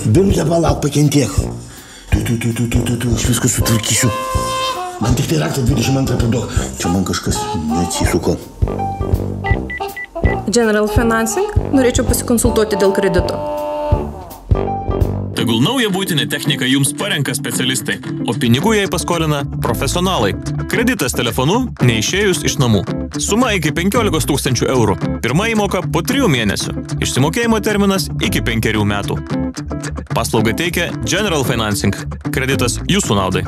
Birutė, palauk, pakentiek. Tu, aš viską sutvarkysiu. Man tik tai raktą 22 paduok. Čia man kažkas neatsisuko. General Financing, norėčiau pasikonsultuoti dėl kredito. Tegul naują būtinę techniką jums parenka specialistai, o pinigų jai paskolina profesionalai. Kreditas telefonu neišėjus iš namų. Suma iki 15 000 eurų. Pirma įmoka po 3 mėnesių. Išsimokėjimo terminas iki 5 metų. Paslaugą teikia General Financing. Kreditas jūsų naudai.